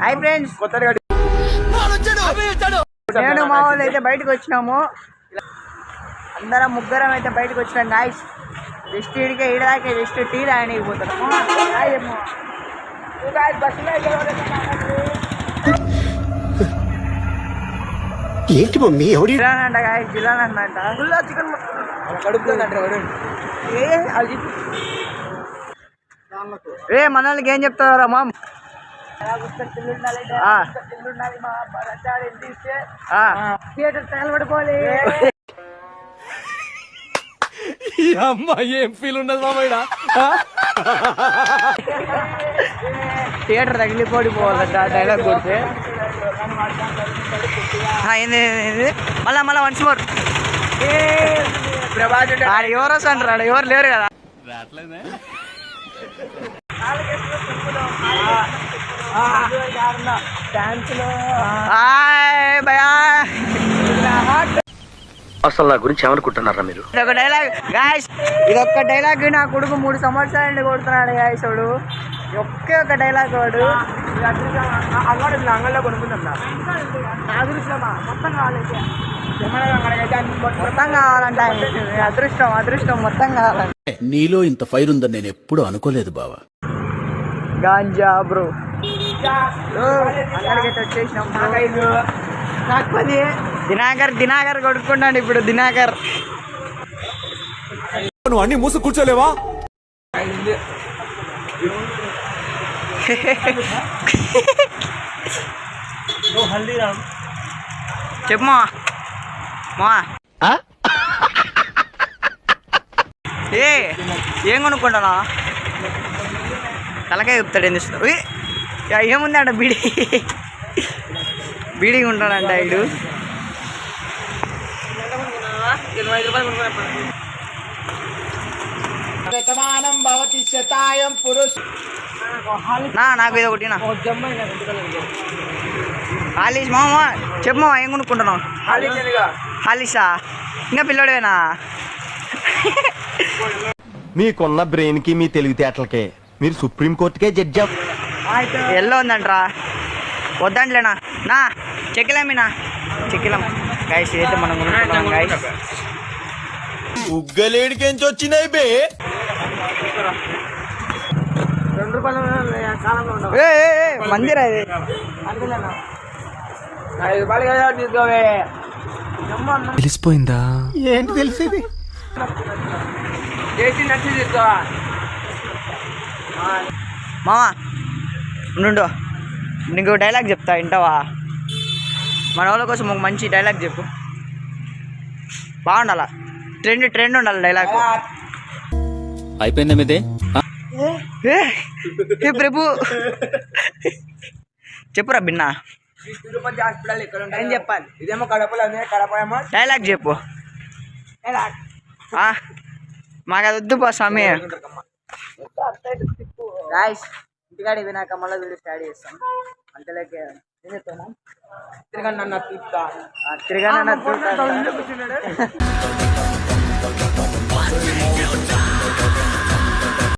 Hi friends, నేను మా వాళ్ళు అయితే బయటకు వచ్చినాము. అందరం ముగ్గురం అయితే బయటకు వచ్చినాం గాయ్స్. జస్ట్ ఇడికే ఇడదాకే జస్ట్ టీ రాయడానికి పోతున్నాము. ఏంటి మమ్మీ ఎవరి జిల్లానంట గాయస్, జిల్లానంట చికెన్ ఏ మనల్ని ఏం చెప్తారా మామ్? థియేటర్ తగలబడిపోవాలి. అమ్మాయి ఏం ఫీల్ ఉండదు మామయ్య. థియేటర్ తగిలిపోడిపోవాలంట డైలాగ్ కొడితే. మళ్ళా వన్స్ మోర్. ఎవరు వస్తుంటారు? ఎవరు లేరు కదా. అసలు నా గురించి ఏమనుకుంటున్నారా మీరు? ఇదొక డైలాగ్ గాయస్, ఇదొక్క డైలాగ్ నా కొడుకు 3 సంవత్సరాలు కొడుతున్నాడు గాయస్. వాడు ఒకే ఒక డైలాగ్ వాడు అంగల్లో కొనుక్కుంటున్నా. మొత్తం కావాలంట. అదృష్టం మొత్తం కావాలంట. నీలో ఇంత ఫైర్ ఉందని నేను ఎప్పుడు అనుకోలేదు బావా. గాంజా బ్రో అక్కడికైతే వచ్చేసినాం. దినాకర్ కొడుకున్నాడు ఇప్పుడు. దినాకర్ నువ్వు అన్ని మూసు కూర్చోలేవా? చెప్పు మా ఏం కొనుక్కుంటానా? తలకాయ చెప్తాడు. ఏం చేస్తాడు? ఏముంది అంట? బీడీ ఉంటాడంట ఇడు. నాకు ఇది ఒకటి హాలీస్. మామ చెప్పు మామ, ఏం కొనుక్కుంటున్నావు? హాలీసా? ఇంకా పిల్లడేనా? మీకున్న బ్రెయిన్ కి మీ తెలివితేటలకే మీరు సుప్రీంకోర్టుకే జడ్జి. ఎల్లో ఉందంటరా? వద్దంట్లేనా నా చెక్కిలేమినా? చెక్కిలాం గాయస్. అయితే మనం కొనుక్కుంటాం గాయస్. ఉగ్గలేడికేంచి వచ్చినాయి బే. మందిరా ఇది. తెలిసిపోయిందా? ఏంటి తెలిసేది? మామా ఉండు, నీకు డైలాగ్ చెప్తా, వింటావా? మన వాళ్ళ కోసం ఒక మంచి డైలాగ్ చెప్పు. బాగుండాలా, ట్రెండ్ ఉండాలి డైలాగ్. అయిపోయిందా మీదే? ఏ ప్రభు చెప్పురా బిన్నా. ఏం చెప్పాలి? ఇదేమో కడపలో డైలాగ్ చెప్పు. మాకు అది వద్దు పో స్వామి. గాయ్స్, ఇంటికాడ వినాక మళ్ళీ వీడియో స్టార్ట్ చేస్తాం. అంతలేకే తిరగన్న తిరగన్న